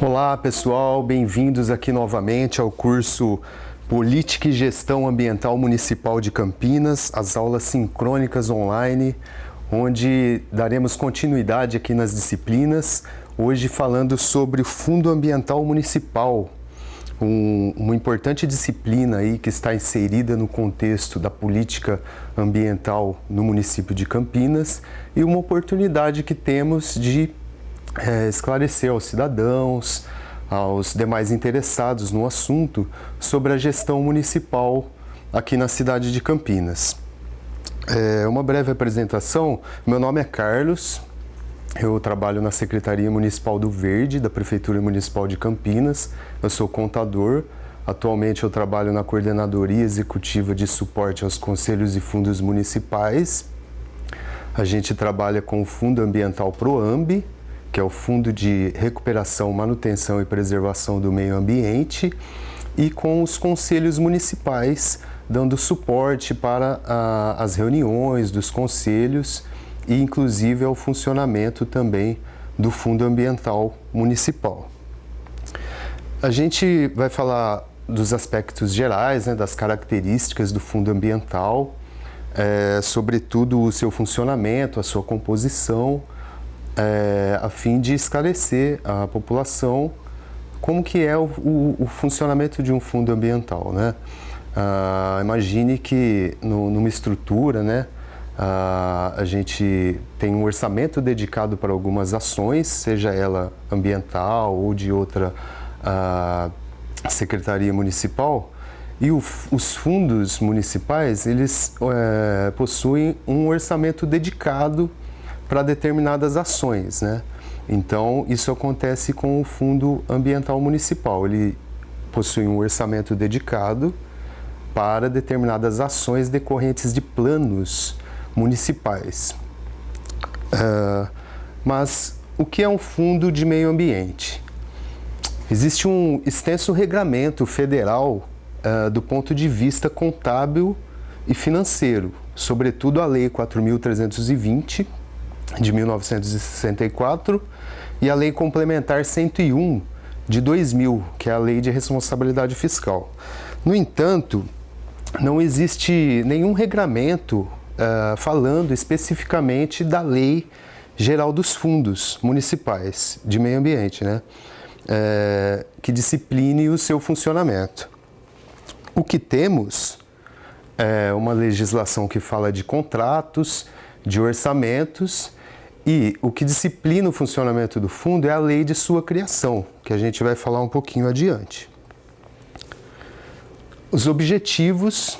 Olá pessoal, bem-vindos aqui novamente ao curso Política e Gestão Ambiental Municipal de Campinas, as aulas sincrônicas online, onde daremos continuidade aqui nas disciplinas, hoje falando sobre o Fundo Ambiental Municipal, uma importante disciplina aí que está inserida no contexto da política ambiental no município de Campinas e uma oportunidade que temos de esclarecer aos cidadãos, aos demais interessados no assunto, sobre a gestão municipal aqui na cidade de Campinas. Uma breve apresentação, meu nome é Carlos, eu trabalho na Secretaria Municipal do Verde, da Prefeitura Municipal de Campinas, eu sou contador, atualmente eu trabalho na Coordenadoria Executiva de Suporte aos Conselhos e Fundos Municipais. A gente trabalha com o Fundo Ambiental PROAMB, que é o Fundo de Recuperação, Manutenção e Preservação do Meio Ambiente, e com os conselhos municipais, dando suporte para as reuniões dos conselhos e, inclusive, ao funcionamento também do Fundo Ambiental Municipal. A gente vai falar dos aspectos gerais, das características do Fundo Ambiental, sobretudo o seu funcionamento, a sua composição, a fim de esclarecer à população como que é o funcionamento de um fundo ambiental, imagine que numa estrutura, a gente tem um orçamento dedicado para algumas ações, seja ela ambiental ou de outra secretaria municipal, e os fundos municipais, eles possuem um orçamento dedicado para determinadas ações, Então, isso acontece com o Fundo Ambiental Municipal. Ele possui um orçamento dedicado para determinadas ações decorrentes de planos municipais. Mas o que é um fundo de meio ambiente? Existe um extenso regramento federal do ponto de vista contábil e financeiro, sobretudo a Lei 4.320, de 1964, e a Lei Complementar 101, de 2000, que é a Lei de Responsabilidade Fiscal. No entanto, não existe nenhum regramento falando especificamente da Lei Geral dos Fundos Municipais de Meio Ambiente, que discipline o seu funcionamento. O que temos é uma legislação que fala de contratos, de orçamentos, e o que disciplina o funcionamento do fundo é a lei de sua criação, que a gente vai falar um pouquinho adiante. Os objetivos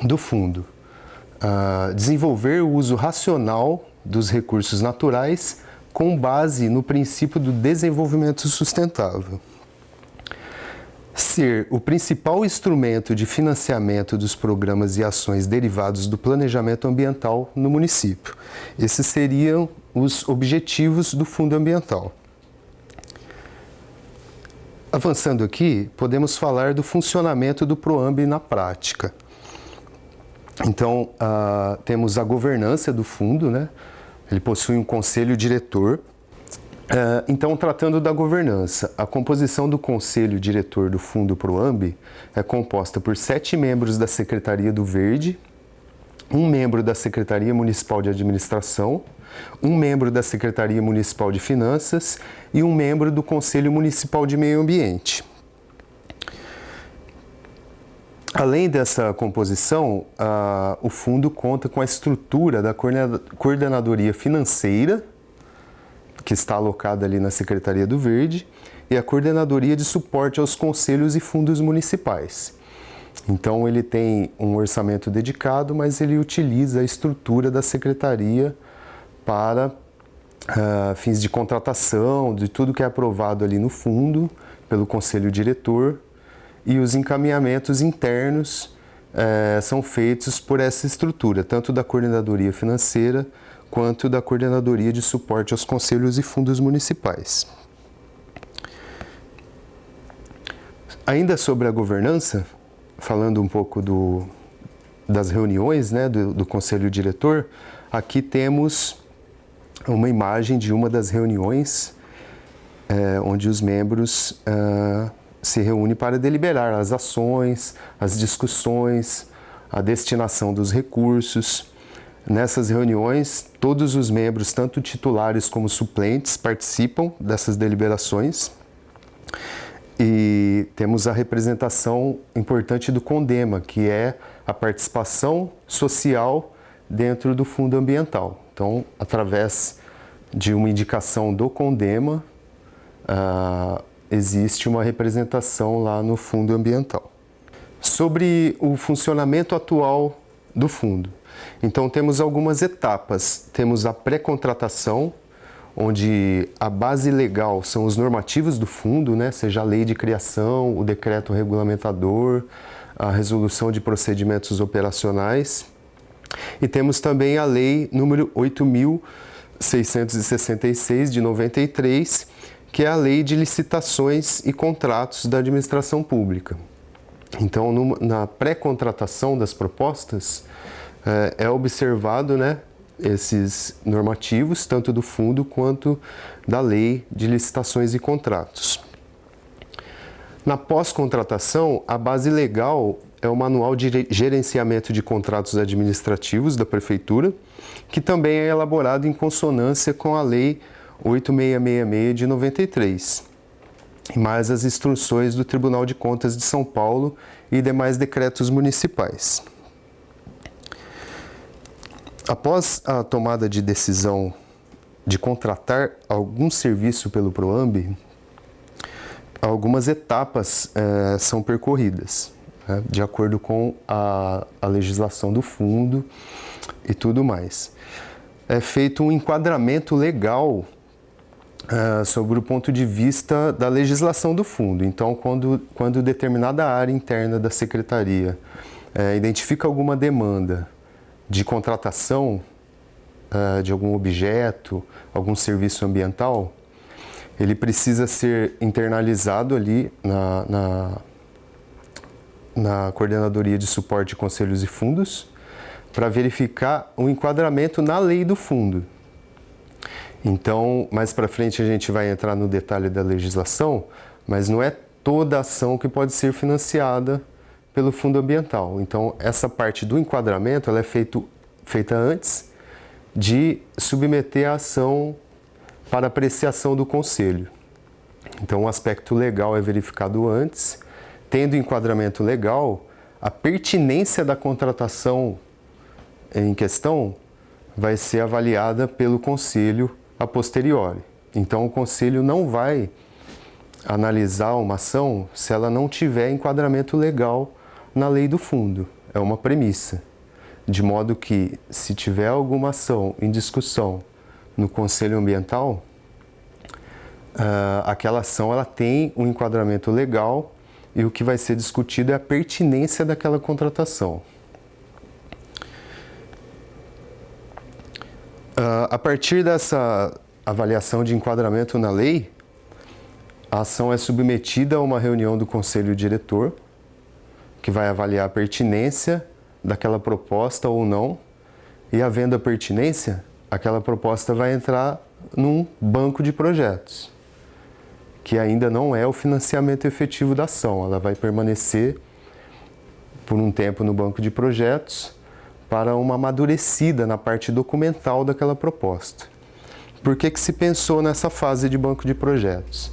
do fundo: desenvolver o uso racional dos recursos naturais com base no princípio do desenvolvimento sustentável. Ser o principal instrumento de financiamento dos programas e ações derivados do planejamento ambiental no município. Esses seriam os objetivos do Fundo Ambiental. Avançando aqui, podemos falar do funcionamento do PROAMB na prática. Então, temos a governança do fundo, Ele possui um conselho diretor. Então, tratando da governança, a composição do Conselho Diretor do Fundo PROAMB é composta por 7 membros da Secretaria do Verde, 1 membro da Secretaria Municipal de Administração, 1 membro da Secretaria Municipal de Finanças e 1 membro do Conselho Municipal de Meio Ambiente. Além dessa composição, o fundo conta com a estrutura da Coordenadoria Financeira, que está alocada ali na Secretaria do Verde, e a Coordenadoria de Suporte aos Conselhos e Fundos Municipais. Então, ele tem um orçamento dedicado, mas ele utiliza a estrutura da Secretaria para fins de contratação, de tudo que é aprovado ali no fundo, pelo Conselho Diretor, e os encaminhamentos internos são feitos por essa estrutura, tanto da Coordenadoria Financeira, quanto da Coordenadoria de Suporte aos Conselhos e Fundos Municipais. Ainda sobre a governança, falando um pouco das reuniões do Conselho Diretor, aqui temos uma imagem de uma das reuniões onde os membros se reúnem para deliberar as ações, as discussões, a destinação dos recursos. Nessas reuniões, todos os membros, tanto titulares como suplentes, participam dessas deliberações. E temos a representação importante do CONDEMA, que é a participação social dentro do Fundo Ambiental. Então, através de uma indicação do CONDEMA, existe uma representação lá no Fundo Ambiental. Sobre o funcionamento atual do fundo. Então, temos algumas etapas. Temos a pré-contratação, onde a base legal são os normativos do fundo, né? Seja a lei de criação, o decreto regulamentador, a resolução de procedimentos operacionais. E temos também a lei número 8.666 de 93, que é a lei de licitações e contratos da administração pública. Então, na pré-contratação das propostas, é observado, né, esses normativos, tanto do fundo quanto da lei de licitações e contratos. Na pós-contratação, a base legal é o Manual de Gerenciamento de Contratos Administrativos da Prefeitura, que também é elaborado em consonância com a Lei 8666 de 93, e mais as instruções do Tribunal de Contas de São Paulo e demais decretos municipais. Após a tomada de decisão de contratar algum serviço pelo PROAMB, algumas etapas são percorridas, né, de acordo com a legislação do fundo e tudo mais. É feito um enquadramento legal sobre o ponto de vista da legislação do fundo. Então, quando determinada área interna da secretaria identifica alguma demanda de contratação de algum objeto, algum serviço ambiental, ele precisa ser internalizado ali na Coordenadoria de Suporte de Conselhos e Fundos para verificar o enquadramento na lei do fundo. Então, mais para frente a gente vai entrar no detalhe da legislação, mas não é toda ação que pode ser financiada pelo Fundo Ambiental. Então, essa parte do enquadramento ela é feita antes de submeter a ação para apreciação do Conselho. Então, o aspecto legal é verificado antes. Tendo enquadramento legal, a pertinência da contratação em questão vai ser avaliada pelo Conselho a posteriori. Então, o Conselho não vai analisar uma ação se ela não tiver enquadramento legal na lei do fundo. É uma premissa. De modo que, se tiver alguma ação em discussão no Conselho Ambiental, aquela ação ela tem um enquadramento legal e o que vai ser discutido é a pertinência daquela contratação. A partir dessa avaliação de enquadramento na lei, a ação é submetida a uma reunião do Conselho Diretor, que vai avaliar a pertinência daquela proposta ou não, e havendo a pertinência, aquela proposta vai entrar num banco de projetos, que ainda não é o financiamento efetivo da ação, ela vai permanecer por um tempo no banco de projetos para uma amadurecida na parte documental daquela proposta. Por que se pensou nessa fase de banco de projetos?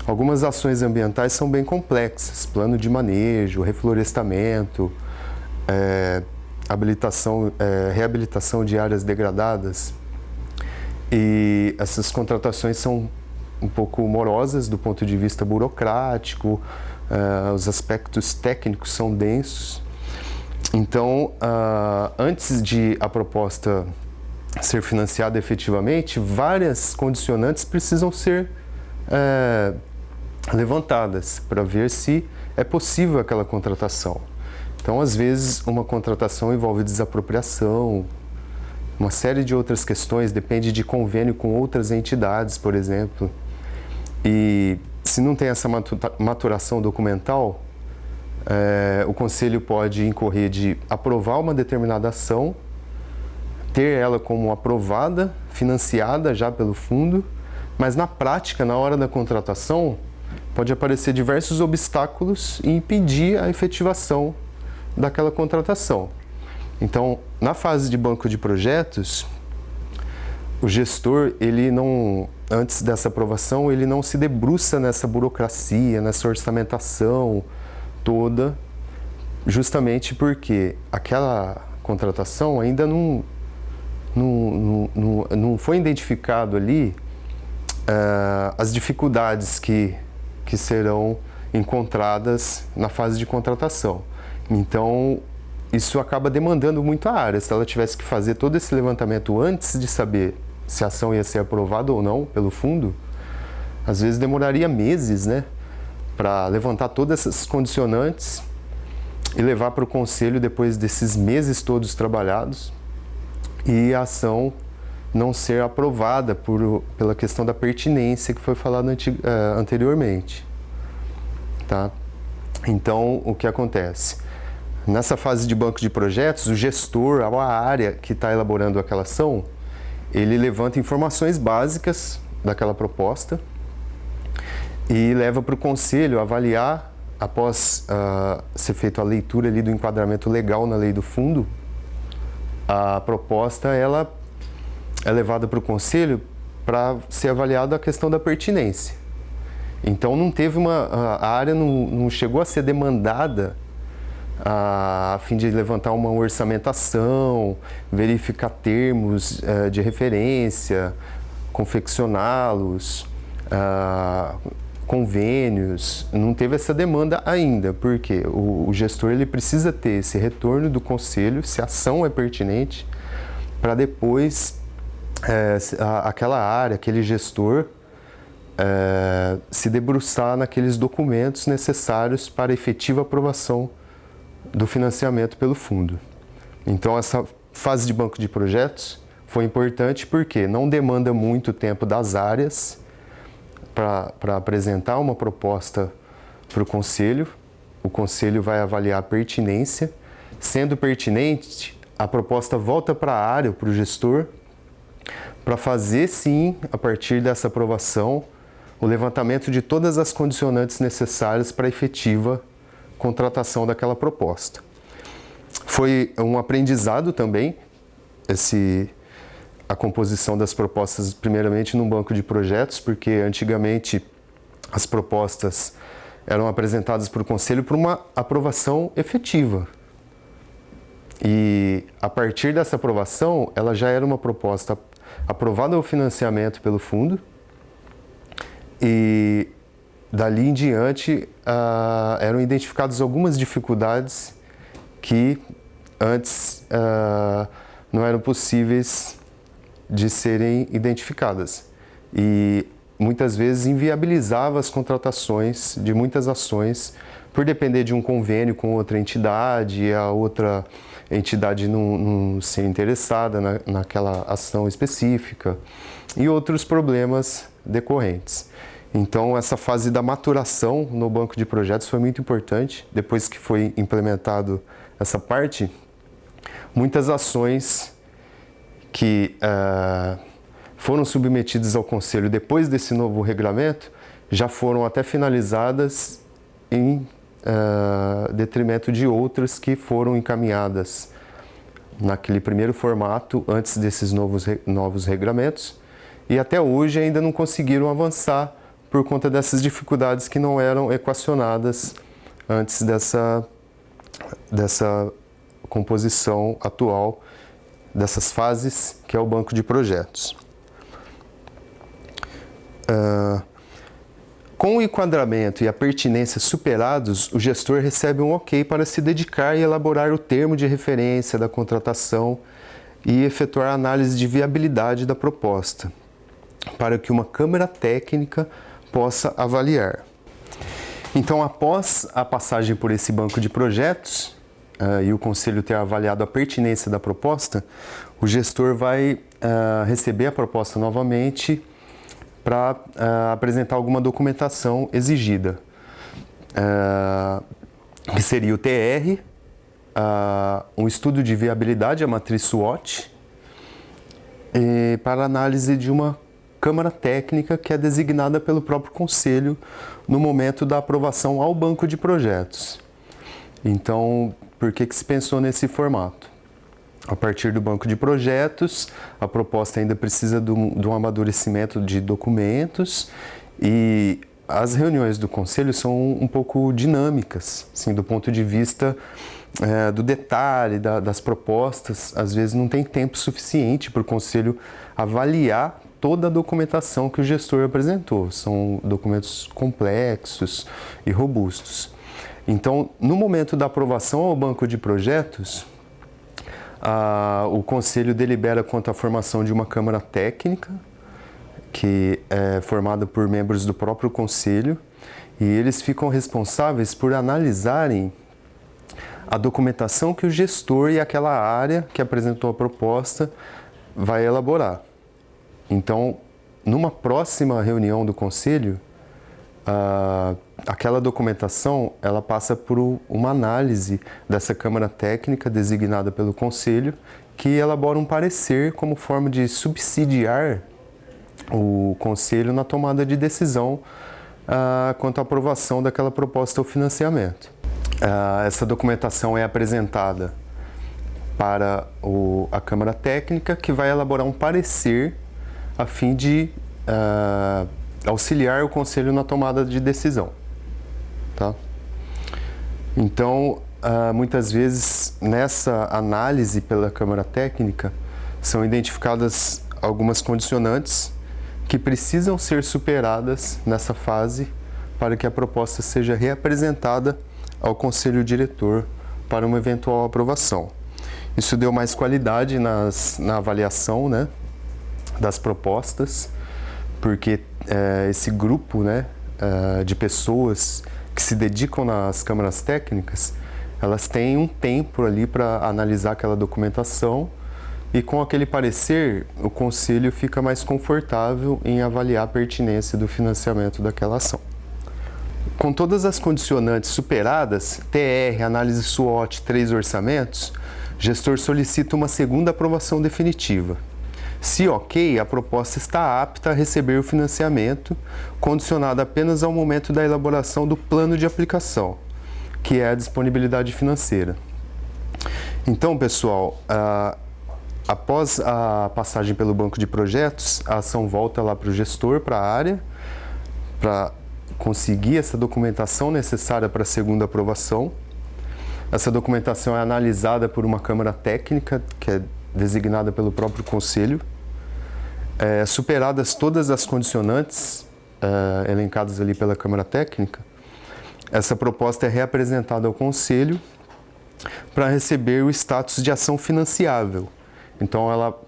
Algumas ações ambientais são bem complexas, plano de manejo, reflorestamento, reabilitação de áreas degradadas, e essas contratações são um pouco morosas do ponto de vista burocrático, os aspectos técnicos são densos. Então, antes de a proposta ser financiada efetivamente, várias condicionantes precisam ser levantadas para ver se é possível aquela contratação. Então, às vezes, uma contratação envolve desapropriação, uma série de outras questões, depende de convênio com outras entidades, por exemplo. E se não tem essa maturação documental, o Conselho pode incorrer de aprovar uma determinada ação, ter ela como aprovada, financiada já pelo fundo, Mas na prática, na hora da contratação, pode aparecer diversos obstáculos e impedir a efetivação daquela contratação. Então, na fase de banco de projetos, o gestor, ele não, antes dessa aprovação, ele não se debruça nessa burocracia, nessa orçamentação toda, justamente porque aquela contratação ainda não foi identificado ali as dificuldades que serão encontradas na fase de contratação. Então, isso acaba demandando muito a área. Se ela tivesse que fazer todo esse levantamento antes de saber se a ação ia ser aprovada ou não pelo fundo, às vezes demoraria meses, né, para levantar todas essas condicionantes e levar para o conselho depois desses meses todos trabalhados e a ação não ser aprovada pela questão da pertinência que foi falado anteriormente. Tá? Então, o que acontece? Nessa fase de banco de projetos, o gestor, a área que está elaborando aquela ação, ele levanta informações básicas daquela proposta e leva para o conselho avaliar, após ser feita a leitura ali do enquadramento legal na lei do fundo. A proposta ela é levada para o conselho para ser avaliada a questão da pertinência. Então não teve a área não chegou a ser demandada a fim de levantar uma orçamentação, verificar termos de referência, confeccioná-los, convênios. Não teve essa demanda ainda, porque o gestor ele precisa ter esse retorno do conselho, se a ação é pertinente, para depois aquela área, aquele gestor se debruçar naqueles documentos necessários para a efetiva aprovação do financiamento pelo fundo. Então, essa fase de banco de projetos foi importante porque não demanda muito tempo das áreas para apresentar uma proposta para o conselho vai avaliar a pertinência. Sendo pertinente, a proposta volta para a área, para o gestor, para fazer sim, a partir dessa aprovação, o levantamento de todas as condicionantes necessárias para a efetiva contratação daquela proposta. Foi um aprendizado também, a composição das propostas, primeiramente num banco de projetos, porque antigamente as propostas eram apresentadas para o conselho por uma aprovação efetiva. E a partir dessa aprovação, ela já era uma proposta aprovada ao financiamento pelo fundo, e dali em diante eram identificadas algumas dificuldades que antes não eram possíveis de serem identificadas. E muitas vezes inviabilizava as contratações de muitas ações por depender de um convênio com outra entidade e a outra entidade não ser interessada naquela ação específica e outros problemas decorrentes. Então, essa fase da maturação no banco de projetos foi muito importante. Depois que foi implementado essa parte, muitas ações que foram submetidas ao conselho depois desse novo regulamento já foram até finalizadas em detrimento de outras que foram encaminhadas naquele primeiro formato antes desses novos regulamentos e até hoje ainda não conseguiram avançar por conta dessas dificuldades que não eram equacionadas antes dessa composição atual dessas fases, que é o banco de projetos. Com o enquadramento e a pertinência superados, o gestor recebe um ok para se dedicar e elaborar o termo de referência da contratação e efetuar a análise de viabilidade da proposta, para que uma câmara técnica possa avaliar. Então, após a passagem por esse banco de projetos e o conselho ter avaliado a pertinência da proposta, o gestor vai receber a proposta novamente para apresentar alguma documentação exigida, que seria o TR, um estudo de viabilidade, a matriz SWOT, para análise de uma Câmara Técnica, que é designada pelo próprio Conselho no momento da aprovação ao banco de projetos. Então, por que se pensou nesse formato? A partir do banco de projetos, a proposta ainda precisa de um amadurecimento de documentos e as reuniões do Conselho são um pouco dinâmicas, assim, do ponto de vista do detalhe, das propostas. Às vezes não tem tempo suficiente para o Conselho avaliar toda a documentação que o gestor apresentou. São documentos complexos e robustos. Então, no momento da aprovação ao banco de projetos, o Conselho delibera quanto à formação de uma Câmara Técnica, que é formada por membros do próprio Conselho, e eles ficam responsáveis por analisarem a documentação que o gestor e aquela área que apresentou a proposta vai elaborar. Então, numa próxima reunião do Conselho, aquela documentação ela passa por uma análise dessa Câmara Técnica designada pelo Conselho, que elabora um parecer como forma de subsidiar o Conselho na tomada de decisão quanto à aprovação daquela proposta ou financiamento. Essa documentação é apresentada para a Câmara Técnica, que vai elaborar um parecer a fim de auxiliar o Conselho na tomada de decisão. Tá? Então, muitas vezes, nessa análise pela Câmara Técnica, são identificadas algumas condicionantes que precisam ser superadas nessa fase para que a proposta seja reapresentada ao Conselho Diretor para uma eventual aprovação. Isso deu mais qualidade na avaliação, né, das propostas, porque esse grupo, né, de pessoas que se dedicam nas câmaras técnicas, elas têm um tempo ali para analisar aquela documentação e com aquele parecer o Conselho fica mais confortável em avaliar a pertinência do financiamento daquela ação. Com todas as condicionantes superadas, TR, análise SWOT, 3 orçamentos, o gestor solicita uma segunda aprovação definitiva. Se ok, a proposta está apta a receber o financiamento, condicionada apenas ao momento da elaboração do plano de aplicação, que é a disponibilidade financeira. Então, pessoal, após a passagem pelo banco de projetos, a ação volta lá para o gestor, para a área, para conseguir essa documentação necessária para a segunda aprovação. Essa documentação é analisada por uma Câmara Técnica, que é designada pelo próprio Conselho. Superadas todas as condicionantes elencadas ali pela Câmara Técnica, essa proposta é reapresentada ao Conselho para receber o status de ação financiável. Então, ela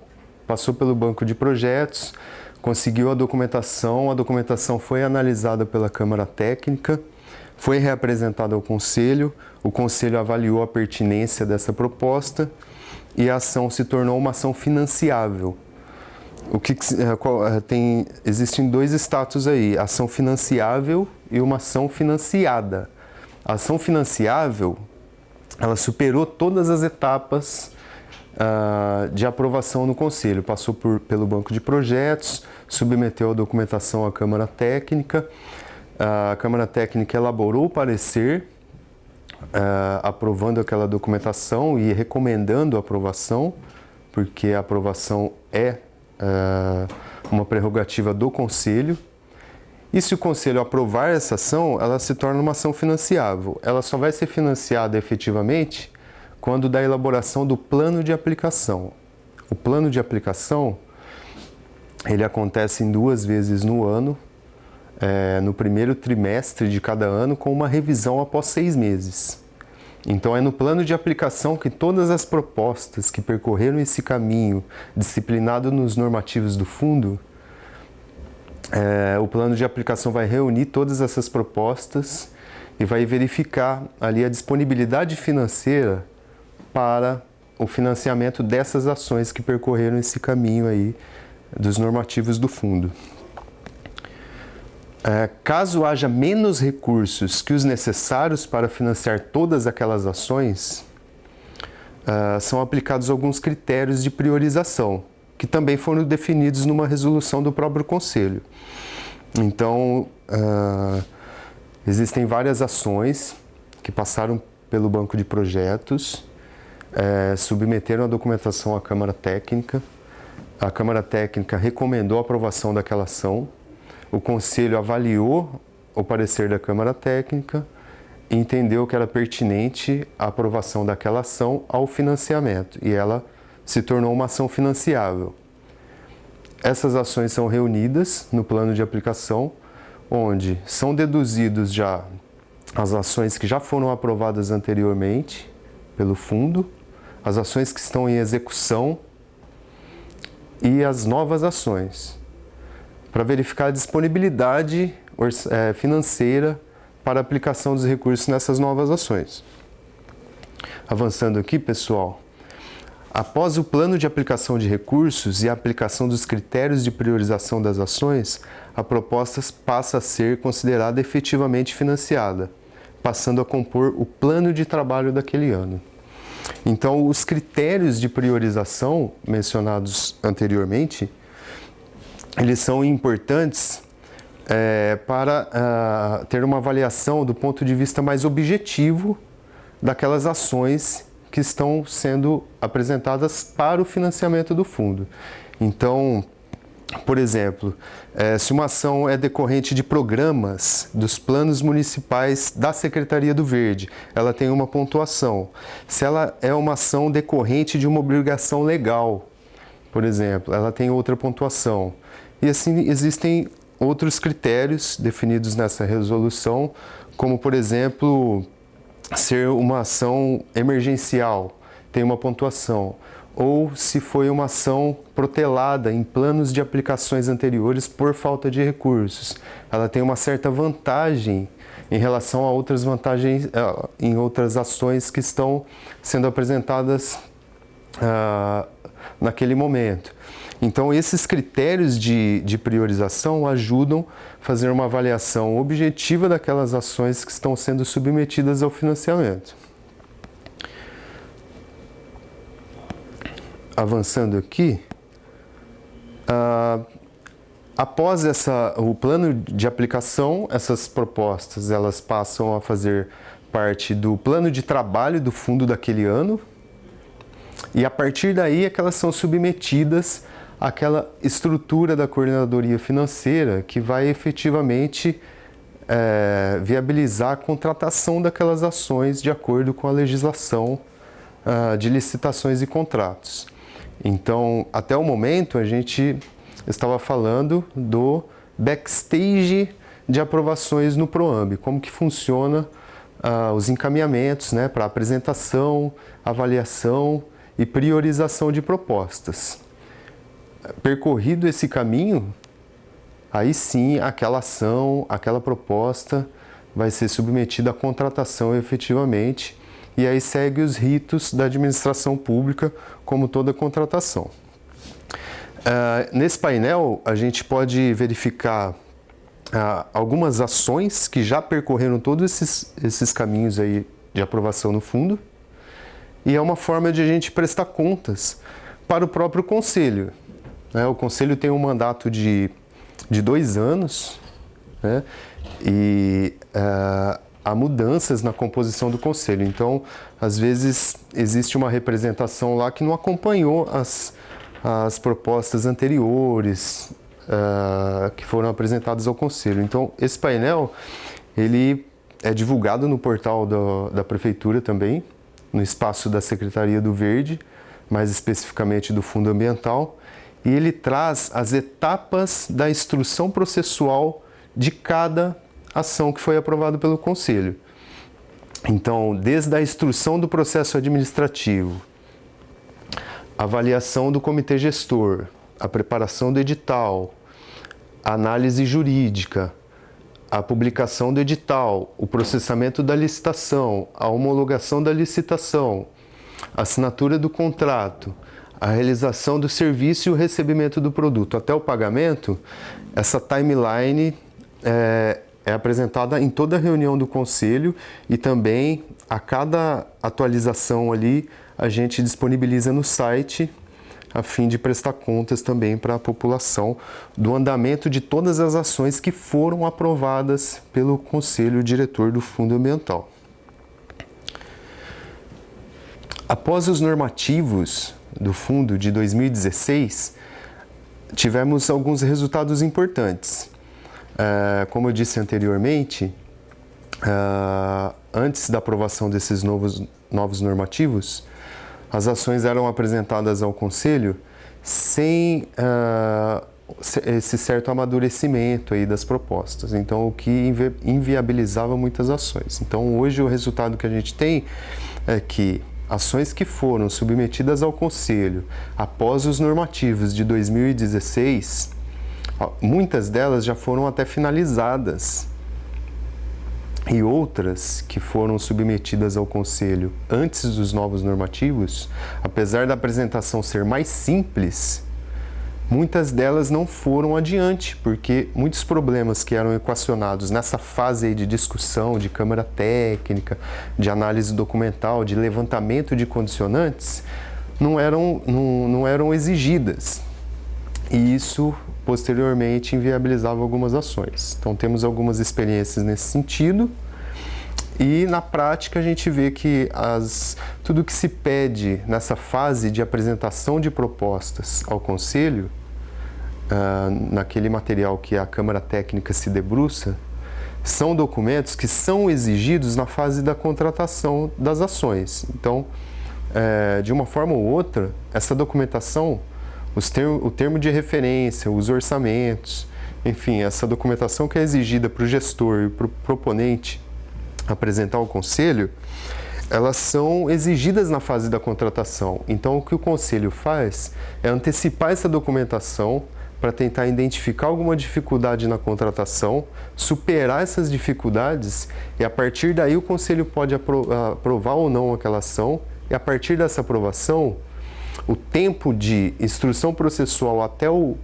passou pelo banco de projetos, conseguiu a documentação foi analisada pela Câmara Técnica, foi reapresentada ao Conselho, o Conselho avaliou a pertinência dessa proposta e a ação se tornou uma ação financiável. Existem 2 status aí, ação financiável e uma ação financiada. A ação financiável, ela superou todas as etapas de aprovação no Conselho, passou pelo banco de projetos, submeteu a documentação à Câmara Técnica, a Câmara Técnica elaborou o parecer, aprovando aquela documentação e recomendando a aprovação, porque a aprovação é uma prerrogativa do Conselho. E se o Conselho aprovar essa ação, ela se torna uma ação financiável. Ela só vai ser financiada efetivamente quando da elaboração do plano de aplicação. O plano de aplicação, ele acontece em 2 vezes no ano, no primeiro trimestre de cada ano, com uma revisão após 6 meses. Então, é no plano de aplicação que todas as propostas que percorreram esse caminho disciplinado nos normativos do fundo, o plano de aplicação vai reunir todas essas propostas e vai verificar ali a disponibilidade financeira para o financiamento dessas ações que percorreram esse caminho aí dos normativos do fundo. Caso haja menos recursos que os necessários para financiar todas aquelas ações, são aplicados alguns critérios de priorização, que também foram definidos numa resolução do próprio Conselho. Então, existem várias ações que passaram pelo banco de projetos, submeteram a documentação à Câmara Técnica, a Câmara Técnica recomendou a aprovação daquela ação, o Conselho avaliou o parecer da Câmara Técnica e entendeu que era pertinente a aprovação daquela ação ao financiamento, e ela se tornou uma ação financiável. Essas ações são reunidas no plano de aplicação, onde são deduzidos já as ações que já foram aprovadas anteriormente pelo fundo, as ações que estão em execução e as novas ações, para verificar a disponibilidade financeira para a aplicação dos recursos nessas novas ações. Avançando aqui, pessoal, após o plano de aplicação de recursos e a aplicação dos critérios de priorização das ações, a proposta passa a ser considerada efetivamente financiada, passando a compor o plano de trabalho daquele ano. Então, os critérios de priorização mencionados anteriormente, eles são importantes para ter uma avaliação do ponto de vista mais objetivo daquelas ações que estão sendo apresentadas para o financiamento do fundo. Então, por exemplo, se uma ação é decorrente de programas dos planos municipais da Secretaria do Verde, ela tem uma pontuação. Se ela é uma ação decorrente de uma obrigação legal, por exemplo, ela tem outra pontuação. E assim existem outros critérios definidos nessa resolução, como, por exemplo, ser uma ação emergencial, tem uma pontuação. Ou se foi uma ação protelada em planos de aplicações anteriores por falta de recursos. Ela tem uma certa vantagem em relação a outras vantagens em outras ações que estão sendo apresentadas naquele momento. Então, esses critérios de priorização ajudam a fazer uma avaliação objetiva daquelas ações que estão sendo submetidas ao financiamento. Avançando aqui, após o plano de aplicação, essas propostas elas passam a fazer parte do plano de trabalho do fundo daquele ano, e a partir daí é que elas são submetidas àquela estrutura da coordenadoria financeira que vai efetivamente viabilizar a contratação daquelas ações de acordo com a legislação de licitações e contratos. Então, até o momento, a gente estava falando do backstage de aprovações no PROAMB, como que funciona os encaminhamentos, né, para apresentação, avaliação e priorização de propostas. Percorrido esse caminho, aí sim aquela ação, aquela proposta vai ser submetida à contratação efetivamente, e aí segue os ritos da administração pública, como toda contratação. Nesse painel, a gente pode verificar algumas ações que já percorreram todos esses caminhos aí de aprovação no fundo, e é uma forma de a gente prestar contas para o próprio Conselho. O Conselho tem um mandato de 2 anos, né? E há mudanças na composição do Conselho. Então, às vezes, existe uma representação lá que não acompanhou as propostas anteriores que foram apresentadas ao Conselho. Então, esse painel ele é divulgado no portal da Prefeitura também, no espaço da Secretaria do Verde, mais especificamente do Fundo Ambiental, e ele traz as etapas da instrução processual de cada ação que foi aprovada pelo Conselho. Então, desde a instrução do processo administrativo, a avaliação do comitê gestor, a preparação do edital, a análise jurídica, a publicação do edital, o processamento da licitação, a homologação da licitação, a assinatura do contrato, a realização do serviço e o recebimento do produto até o pagamento, essa timeline é apresentada em toda a reunião do Conselho, e também a cada atualização ali a gente disponibiliza no site a fim de prestar contas também para a população do andamento de todas as ações que foram aprovadas pelo Conselho Diretor do Fundo Ambiental. Após os normativos do fundo de 2016, tivemos alguns resultados importantes. Como eu disse anteriormente, antes da aprovação desses novos normativos, as ações eram apresentadas ao Conselho sem esse certo amadurecimento aí das propostas, então o que inviabilizava muitas ações. Então hoje o resultado que a gente tem é que ações que foram submetidas ao Conselho após os normativos de 2016, muitas delas já foram até finalizadas. E outras que foram submetidas ao Conselho antes dos novos normativos, apesar da apresentação ser mais simples, muitas delas não foram adiante, porque muitos problemas que eram equacionados nessa fase aí de discussão, de câmara técnica, de análise documental, de levantamento de condicionantes, não eram exigidas. E isso, posteriormente, inviabilizava algumas ações. Então, temos algumas experiências nesse sentido. E, na prática, a gente vê que tudo que se pede nessa fase de apresentação de propostas ao Conselho, naquele material que a Câmara Técnica se debruça, são documentos que são exigidos na fase da contratação das ações. Então, de uma forma ou outra, essa documentação, o termo de referência, os orçamentos, enfim, essa documentação que é exigida para o gestor e para o proponente apresentar ao Conselho, elas são exigidas na fase da contratação. Então, o que o Conselho faz é antecipar essa documentação para tentar identificar alguma dificuldade na contratação, superar essas dificuldades e, a partir daí, o Conselho pode aprovar ou não aquela ação e, a partir dessa aprovação, o tempo de instrução processual até o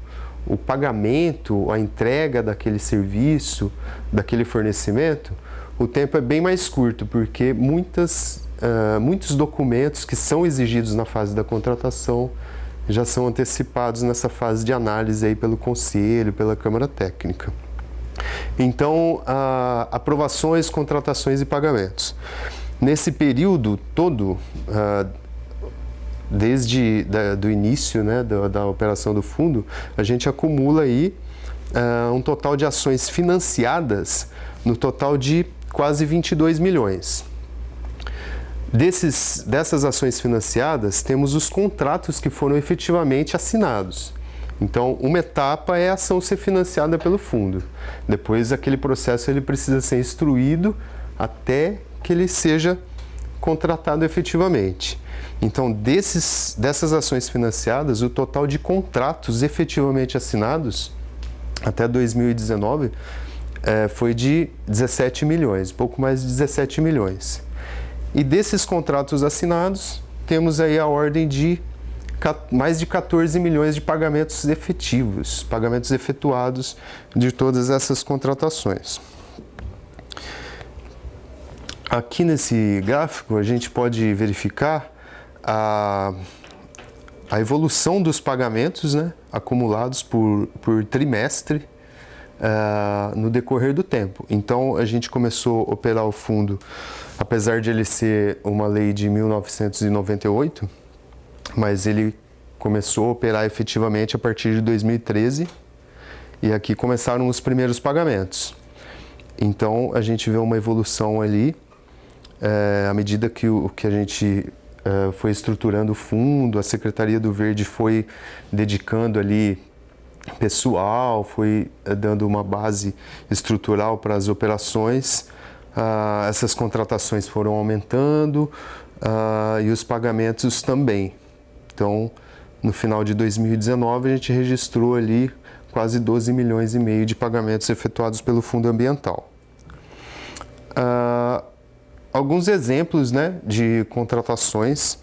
pagamento, a entrega daquele serviço, daquele fornecimento, o tempo é bem mais curto, porque muitos documentos que são exigidos na fase da contratação já são antecipados nessa fase de análise aí pelo Conselho, pela Câmara Técnica. Então, aprovações, contratações e pagamentos. Nesse período todo, desde do início, né, da operação do fundo, a gente acumula aí um total de ações financiadas no total de quase 22 milhões. Dessas ações financiadas, temos os contratos que foram efetivamente assinados. Então, uma etapa é a ação ser financiada pelo fundo. Depois, aquele processo ele precisa ser instruído até que ele seja contratado efetivamente. Então, dessas ações financiadas, o total de contratos efetivamente assinados até 2019 foi de 17 milhões, pouco mais de 17 milhões. E desses contratos assinados, temos aí a ordem de mais de 14 milhões de pagamentos efetivos, pagamentos efetuados de todas essas contratações. Aqui nesse gráfico, a gente pode verificar a evolução dos pagamentos, né, acumulados por trimestre no decorrer do tempo. Então, a gente começou a operar o fundo, apesar de ele ser uma lei de 1998, mas ele começou a operar efetivamente a partir de 2013 e aqui começaram os primeiros pagamentos. Então, a gente vê uma evolução ali à medida que a gente foi estruturando o fundo, a Secretaria do Verde foi dedicando ali pessoal, foi dando uma base estrutural para as operações, essas contratações foram aumentando e os pagamentos também. Então, no final de 2019, a gente registrou ali quase 12 milhões e meio de pagamentos efetuados pelo Fundo Ambiental. Alguns exemplos, né, de contratações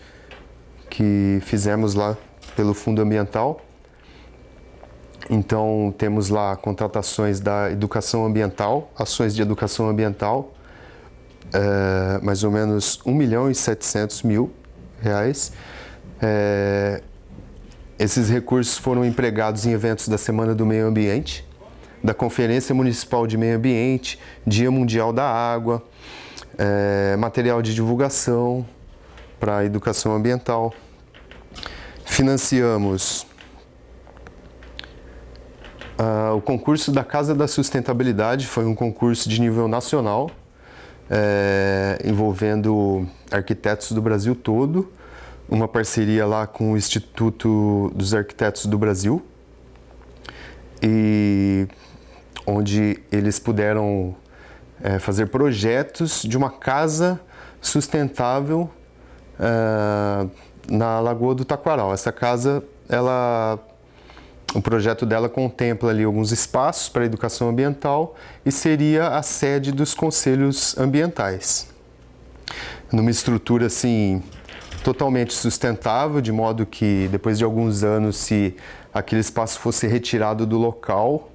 que fizemos lá pelo Fundo Ambiental. Então, temos lá contratações da educação ambiental, ações de educação ambiental, mais ou menos R$ 1.700.000. Esses recursos foram empregados em eventos da Semana do Meio Ambiente, da Conferência Municipal de Meio Ambiente, Dia Mundial da Água, material de divulgação para a educação ambiental. Financiamos o concurso da Casa da Sustentabilidade, foi um concurso de nível nacional, envolvendo arquitetos do Brasil todo, uma parceria lá com o Instituto dos Arquitetos do Brasil, e onde eles puderam fazer projetos de uma casa sustentável na Lagoa do Taquaral. Essa casa, o projeto dela contempla ali alguns espaços para educação ambiental e seria a sede dos conselhos ambientais. Numa estrutura assim totalmente sustentável, de modo que depois de alguns anos, se aquele espaço fosse retirado do local,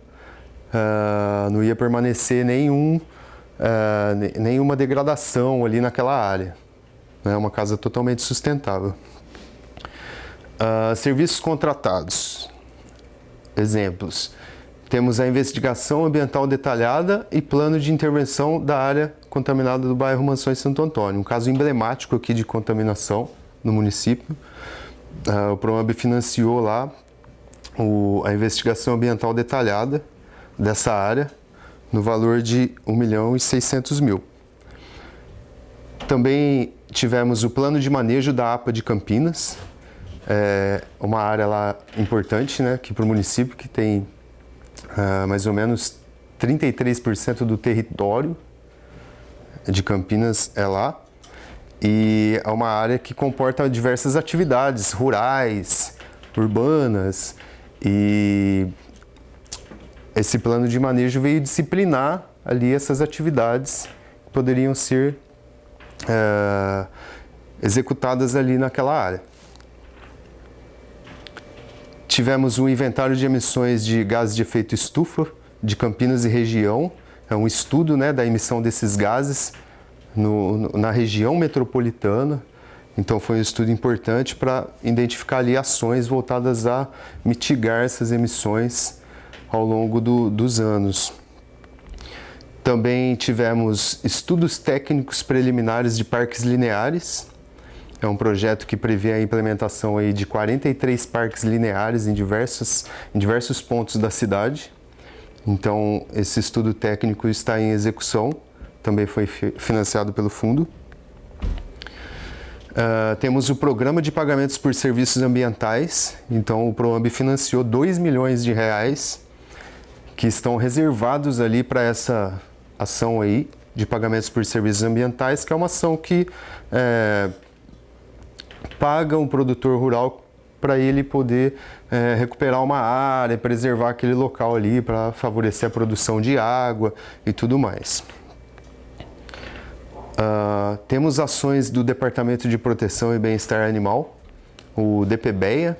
não ia permanecer nenhuma degradação ali naquela área. É uma casa totalmente sustentável. Serviços contratados. Exemplos. Temos a investigação ambiental detalhada e plano de intervenção da área contaminada do bairro Mansões Santo Antônio. Um caso emblemático aqui de contaminação no município. O PROAMB financiou lá a investigação ambiental detalhada dessa área no valor de R$ 1.600.000. Também tivemos o plano de manejo da APA de Campinas, uma área lá importante, né, aqui para o município, que tem mais ou menos 33% do território de Campinas lá. E é uma área que comporta diversas atividades rurais, urbanas, e esse plano de manejo veio disciplinar ali essas atividades que poderiam ser executadas ali naquela área. Tivemos um inventário de emissões de gases de efeito estufa de Campinas e região. É um estudo, né, da emissão desses gases na região metropolitana. Então foi um estudo importante para identificar ali ações voltadas a mitigar essas emissões ao longo dos anos. Também tivemos estudos técnicos preliminares de parques lineares. É um projeto que prevê a implementação aí de 43 parques lineares em diversos pontos da cidade. Então, esse estudo técnico está em execução, também foi financiado pelo fundo. Temos o Programa de Pagamentos por Serviços Ambientais. Então, o PROAMB financiou R$ 2 milhões que estão reservados ali para essa ação aí de pagamentos por serviços ambientais, que é uma ação que paga um produtor rural para ele poder recuperar uma área, preservar aquele local ali para favorecer a produção de água e tudo mais. Temos ações do Departamento de Proteção e Bem-Estar Animal, o DPBEA.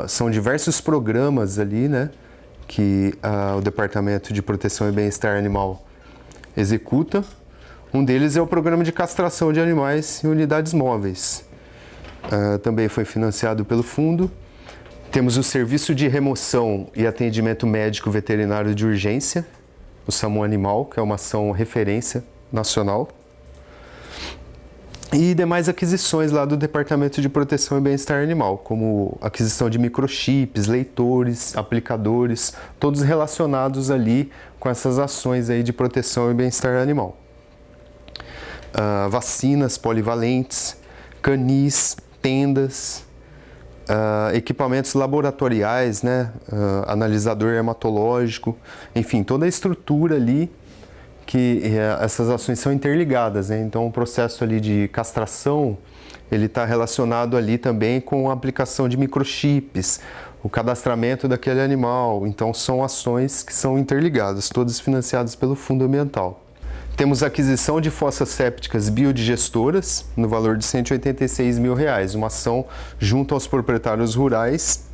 São diversos programas ali, né, que o Departamento de Proteção e Bem-Estar Animal executa. Um deles é o Programa de Castração de Animais em Unidades Móveis. Também foi financiado pelo fundo. Temos o Serviço de Remoção e Atendimento Médico Veterinário de Urgência, o SAMU Animal, que é uma ação referência nacional. E demais aquisições lá do Departamento de Proteção e Bem-Estar Animal, como aquisição de microchips, leitores, aplicadores, todos relacionados ali com essas ações aí de proteção e bem-estar animal. Vacinas polivalentes, canis, tendas, equipamentos laboratoriais, né, analisador hematológico, enfim, toda a estrutura ali que essas ações são interligadas, né? Então o processo ali de castração, ele está relacionado ali também com a aplicação de microchips, o cadastramento daquele animal. Então são ações que são interligadas, todas financiadas pelo Fundo Ambiental. Temos a aquisição de fossas sépticas biodigestoras no valor de R$ 186 mil, uma ação junto aos proprietários rurais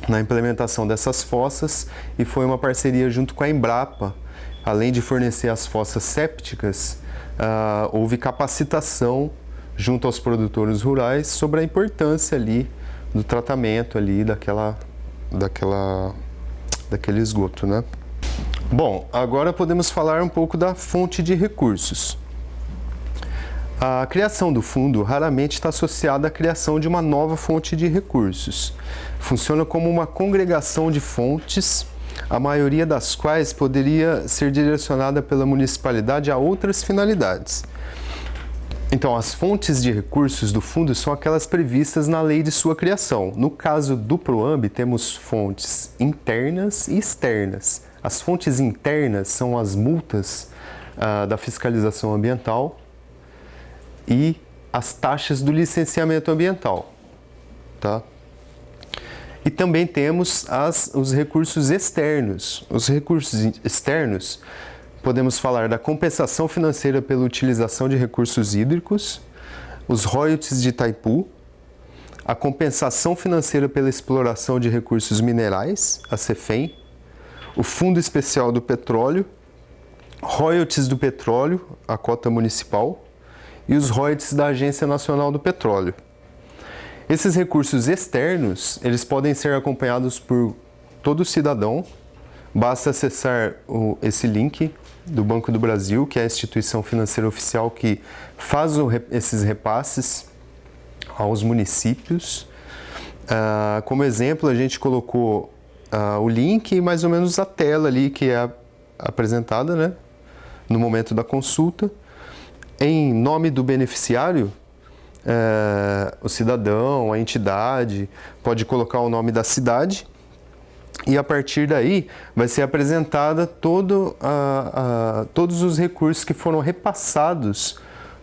na implementação dessas fossas, e foi uma parceria junto com a Embrapa. Além de fornecer as fossas sépticas, houve capacitação junto aos produtores rurais sobre a importância ali do tratamento ali daquele esgoto, né? Bom, agora podemos falar um pouco da fonte de recursos. A criação do fundo raramente está associada à criação de uma nova fonte de recursos. Funciona como uma congregação de fontes, a maioria das quais poderia ser direcionada pela municipalidade a outras finalidades. Então, as fontes de recursos do fundo são aquelas previstas na lei de sua criação. No caso do PROAMB, temos fontes internas e externas. As fontes internas são as multas da fiscalização ambiental e as taxas do licenciamento ambiental, tá? E também temos os recursos externos. Os recursos externos, podemos falar da compensação financeira pela utilização de recursos hídricos, os royalties de Itaipu, a compensação financeira pela exploração de recursos minerais, a CEFEM, o Fundo Especial do Petróleo, royalties do petróleo, a cota municipal, e os royalties da Agência Nacional do Petróleo. Esses recursos externos, eles podem ser acompanhados por todo cidadão. Basta acessar esse link do Banco do Brasil, que é a instituição financeira oficial que faz esses repasses aos municípios. Como exemplo, a gente colocou o link e mais ou menos a tela ali que é apresentada, né, no momento da consulta. Em nome do beneficiário, o cidadão, a entidade, pode colocar o nome da cidade e a partir daí vai ser apresentada todos os recursos que foram repassados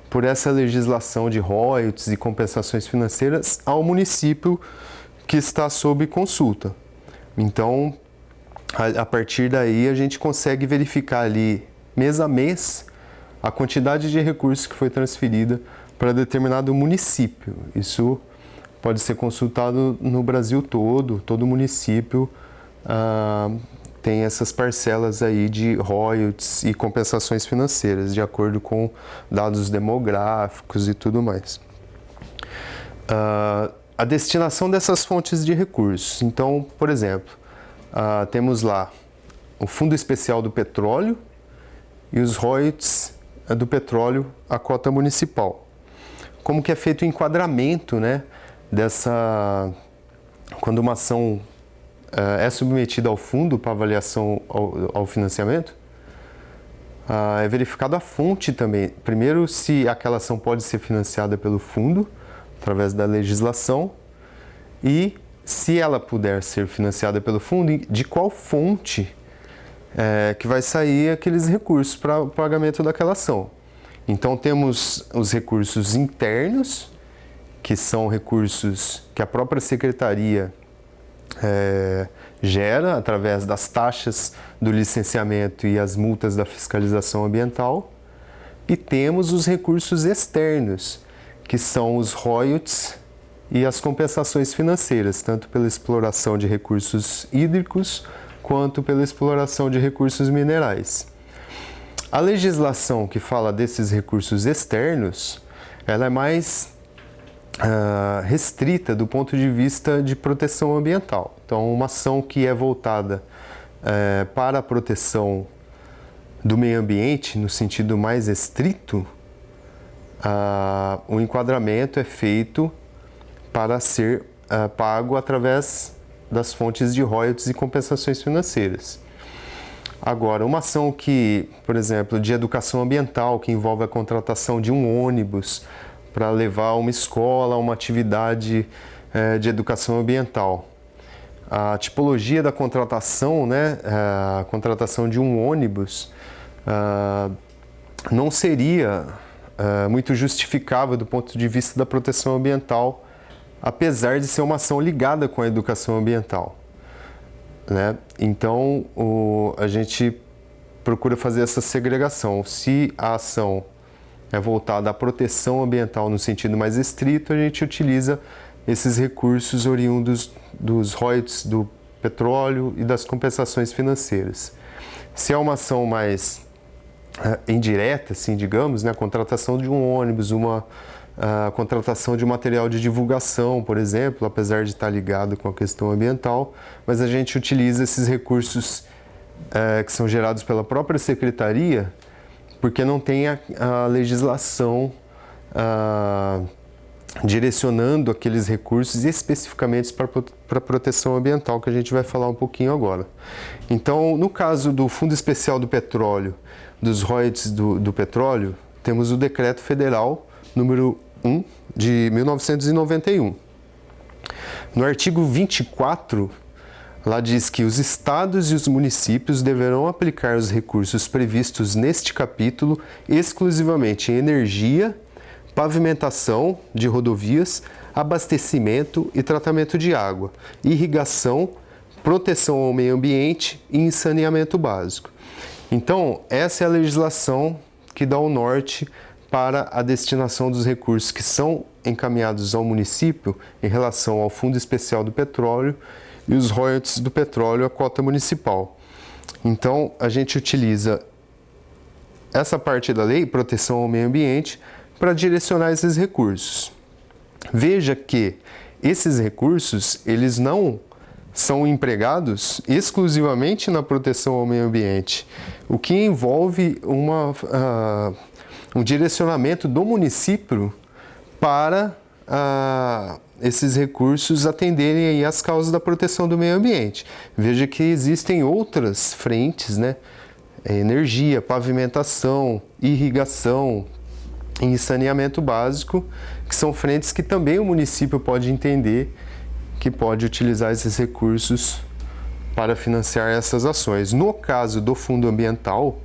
por essa legislação de royalties e compensações financeiras ao município que está sob consulta. Então, a partir daí a gente consegue verificar ali mês a mês a quantidade de recursos que foi transferida para determinado município. Isso pode ser consultado no Brasil todo município tem essas parcelas aí de royalties e compensações financeiras, de acordo com dados demográficos e tudo mais. A destinação dessas fontes de recursos. Então, por exemplo, temos lá o Fundo Especial do Petróleo e os royalties do petróleo, a cota municipal. Como que é feito o enquadramento, né, quando uma ação é submetida ao fundo para avaliação ao financiamento? É verificado a fonte também. Primeiro, se aquela ação pode ser financiada pelo fundo, através da legislação, e se ela puder ser financiada pelo fundo, de qual fonte que vai sair aqueles recursos para o pagamento daquela ação. Então, temos os recursos internos, que são recursos que a própria Secretaria gera através das taxas do licenciamento e as multas da fiscalização ambiental. E temos os recursos externos, que são os royalties e as compensações financeiras, tanto pela exploração de recursos hídricos, quanto pela exploração de recursos minerais. A legislação que fala desses recursos externos, ela é mais restrita do ponto de vista de proteção ambiental. Então, uma ação que é voltada para a proteção do meio ambiente, no sentido mais estrito, o enquadramento é feito para ser pago através das fontes de royalties e compensações financeiras. Agora, uma ação que, por exemplo, de educação ambiental, que envolve a contratação de um ônibus para levar uma escola a uma atividade de educação ambiental. A tipologia da contratação, né, a contratação de um ônibus, não seria muito justificável do ponto de vista da proteção ambiental, apesar de ser uma ação ligada com a educação ambiental, né? Então, a gente procura fazer essa segregação. Se a ação é voltada à proteção ambiental no sentido mais estrito, a gente utiliza esses recursos oriundos dos royalties do petróleo e das compensações financeiras. Se é uma ação mais indireta, assim, digamos, né, a contratação de um ônibus, uma a contratação de material de divulgação, por exemplo, apesar de estar ligado com a questão ambiental, mas a gente utiliza esses recursos que são gerados pela própria secretaria, porque não tem a legislação direcionando aqueles recursos especificamente para proteção ambiental, que a gente vai falar um pouquinho agora. Então, no caso do Fundo Especial do Petróleo, dos royalties do petróleo, temos o Decreto Federal número 1 de 1991. No artigo 24, lá diz que os estados e os municípios deverão aplicar os recursos previstos neste capítulo exclusivamente em energia, pavimentação de rodovias, abastecimento e tratamento de água, irrigação, proteção ao meio ambiente e saneamento básico. Então, essa é a legislação que dá o norte para a destinação dos recursos que são encaminhados ao município em relação ao Fundo Especial do Petróleo e os royalties do petróleo, a cota municipal. Então, a gente utiliza essa parte da lei, proteção ao meio ambiente, para direcionar esses recursos. Veja que esses recursos, eles não são empregados exclusivamente na proteção ao meio ambiente, o que envolve um direcionamento do município para esses recursos atenderem aí às causas da proteção do meio ambiente. Veja que existem outras frentes, né? Energia, pavimentação, irrigação e saneamento básico, que são frentes que também o município pode entender que pode utilizar esses recursos para financiar essas ações. No caso do Fundo Ambiental,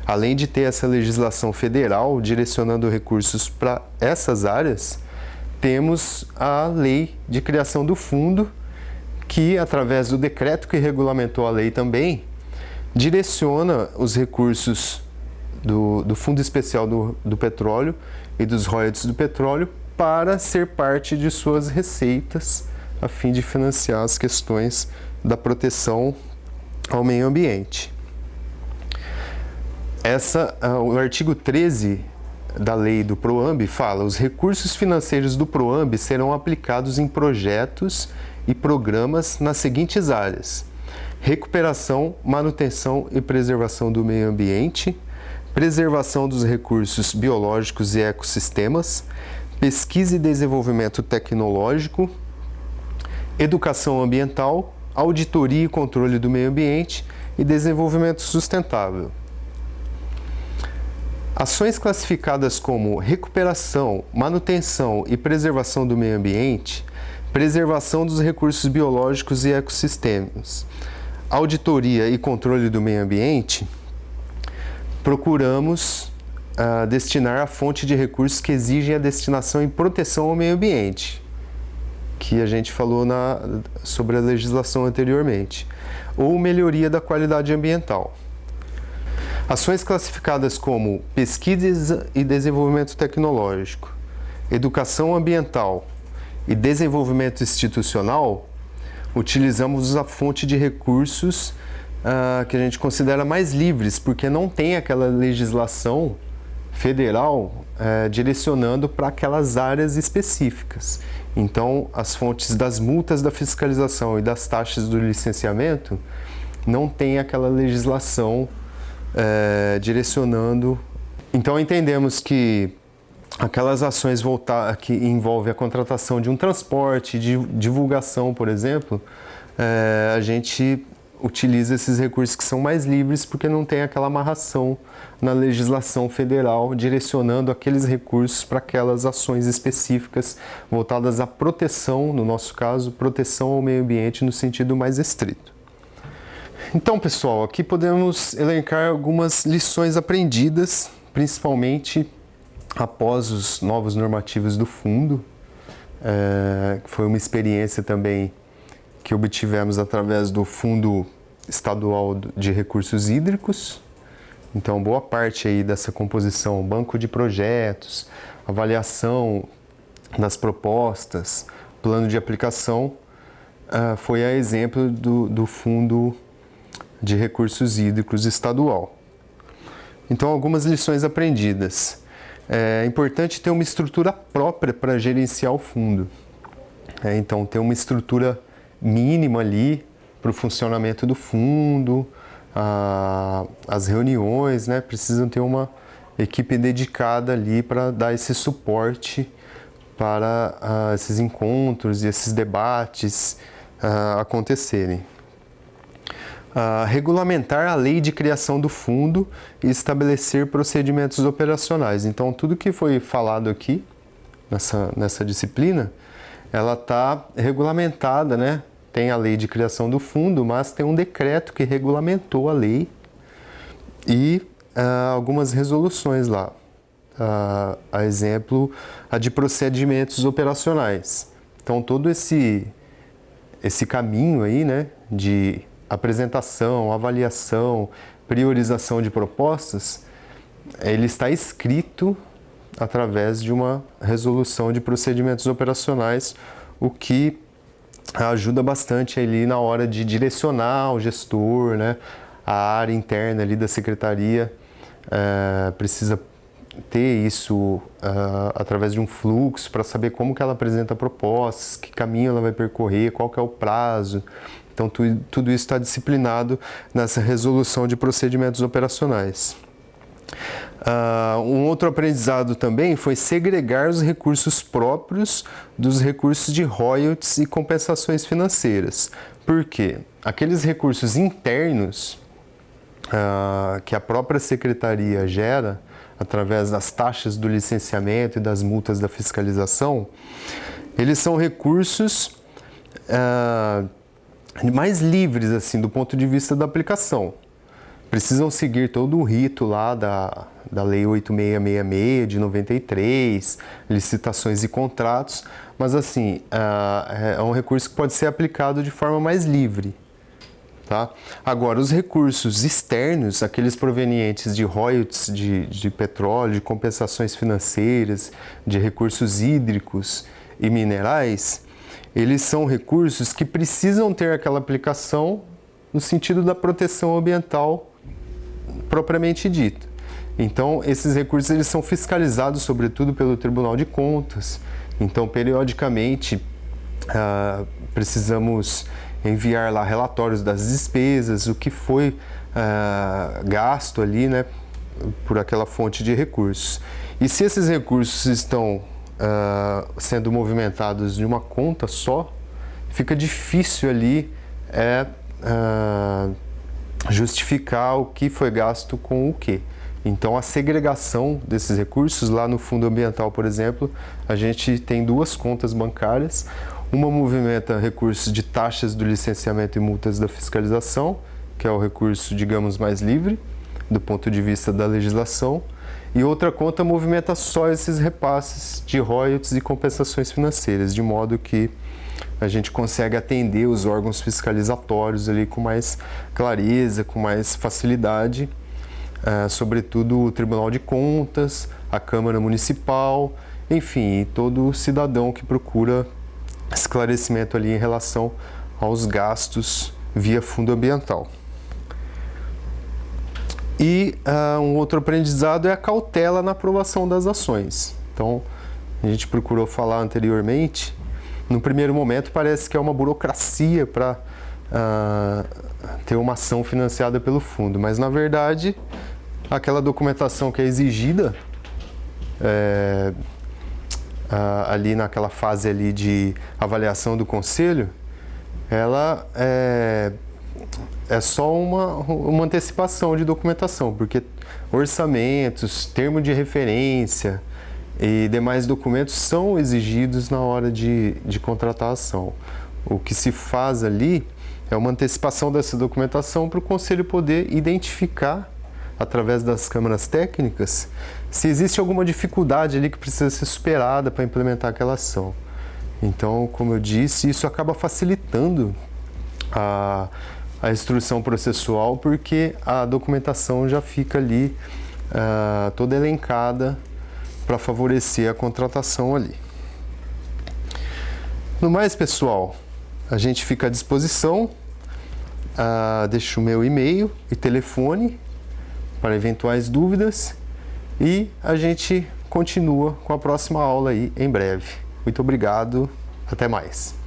além de ter essa legislação federal direcionando recursos para essas áreas, temos a lei de criação do fundo, que, através do decreto que regulamentou a lei também, direciona os recursos do Fundo Especial do Petróleo e dos royalties do petróleo para ser parte de suas receitas, a fim de financiar as questões da proteção ao meio ambiente. O artigo 13 da lei do PROAMB fala: os recursos financeiros do PROAMB serão aplicados em projetos e programas nas seguintes áreas: recuperação, manutenção e preservação do meio ambiente, preservação dos recursos biológicos e ecossistemas, pesquisa e desenvolvimento tecnológico, educação ambiental, auditoria e controle do meio ambiente e desenvolvimento sustentável. Ações classificadas como recuperação, manutenção e preservação do meio ambiente, preservação dos recursos biológicos e ecossistemas, auditoria e controle do meio ambiente, procuramos destinar a fonte de recursos que exigem a destinação em proteção ao meio ambiente, que a gente falou sobre a legislação anteriormente, ou melhoria da qualidade ambiental. Ações classificadas como pesquisa e desenvolvimento tecnológico, educação ambiental e desenvolvimento institucional, utilizamos a fonte de recursos que a gente considera mais livres, porque não tem aquela legislação federal direcionando para aquelas áreas específicas. Então, as fontes das multas da fiscalização e das taxas do licenciamento não tem aquela legislação direcionando. Então, entendemos que aquelas ações que envolvem a contratação de um transporte, de divulgação, por exemplo, a gente utiliza esses recursos que são mais livres porque não tem aquela amarração na legislação federal direcionando aqueles recursos para aquelas ações específicas voltadas à proteção, no nosso caso, proteção ao meio ambiente no sentido mais estrito. Então, pessoal, aqui podemos elencar algumas lições aprendidas, principalmente após os novos normativos do fundo, que foi uma experiência também que obtivemos através do Fundo Estadual de Recursos Hídricos. Então, boa parte aí dessa composição, banco de projetos, avaliação das propostas, plano de aplicação, foi a exemplo do Fundo de Recursos Hídricos Estadual. Então, algumas lições aprendidas. é importante ter uma estrutura própria para gerenciar o fundo. Então, ter uma estrutura mínima ali para o funcionamento do fundo, as reuniões, né, precisam ter uma equipe dedicada ali para dar esse suporte para esses encontros e esses debates acontecerem. Regulamentar a lei de criação do fundo e estabelecer procedimentos operacionais. Então, tudo que foi falado aqui nessa disciplina, ela está regulamentada, né? Tem a lei de criação do fundo, mas tem um decreto que regulamentou a lei e algumas resoluções lá. A exemplo, a de procedimentos operacionais. Então, todo esse caminho aí, né, de apresentação, avaliação, priorização de propostas, ele está escrito através de uma resolução de procedimentos operacionais, o que ajuda bastante ali na hora de direcionar o gestor, né, a área interna ali da secretaria precisa ter isso através de um fluxo para saber como que ela apresenta propostas, que caminho ela vai percorrer, qual que é o prazo. Então, tudo isso está disciplinado nessa resolução de procedimentos operacionais. Um outro aprendizado também foi segregar os recursos próprios dos recursos de royalties e compensações financeiras. Por quê? Aqueles recursos internos que a própria secretaria gera através das taxas do licenciamento e das multas da fiscalização, eles são recursos mais livres, assim, do ponto de vista da aplicação. Precisam seguir todo o rito lá da Lei 8666 de 93, licitações e contratos, mas assim, é um recurso que pode ser aplicado de forma mais livre. Tá? Agora, os recursos externos, aqueles provenientes de royalties de petróleo, de compensações financeiras, de recursos hídricos e minerais, eles são recursos que precisam ter aquela aplicação no sentido da proteção ambiental propriamente dita. Então, esses recursos eles são fiscalizados, sobretudo, pelo Tribunal de Contas. Então, periodicamente, precisamos enviar lá relatórios das despesas, o que foi gasto ali, né, por aquela fonte de recursos. E se esses recursos estão sendo movimentados de uma conta só, fica difícil ali justificar o que foi gasto com o que. Então, a segregação desses recursos, lá no Fundo Ambiental, por exemplo, a gente tem duas contas bancárias. Uma movimenta recursos de taxas do licenciamento e multas da fiscalização, que é o recurso, digamos, mais livre, do ponto de vista da legislação. E outra conta movimenta só esses repasses de royalties e compensações financeiras, de modo que a gente consegue atender os órgãos fiscalizatórios ali com mais clareza, com mais facilidade, sobretudo o Tribunal de Contas, a Câmara Municipal, enfim, todo cidadão que procura esclarecimento ali em relação aos gastos via fundo ambiental. E um outro aprendizado é a cautela na aprovação das ações. Então, a gente procurou falar anteriormente, no primeiro momento parece que é uma burocracia para ter uma ação financiada pelo fundo, mas na verdade aquela documentação que é exigida ali naquela fase ali de avaliação do conselho, ela é só uma antecipação de documentação, porque orçamentos, termo de referência e demais documentos são exigidos na hora de contratar a ação. O que se faz ali é uma antecipação dessa documentação para o conselho poder identificar, através das câmaras técnicas, se existe alguma dificuldade ali que precisa ser superada para implementar aquela ação. Então, como eu disse, isso acaba facilitando a instrução processual, porque a documentação já fica ali toda elencada para favorecer a contratação ali. No mais, pessoal, a gente fica à disposição, deixo o meu e-mail e telefone para eventuais dúvidas e a gente continua com a próxima aula aí em breve. Muito obrigado, até mais.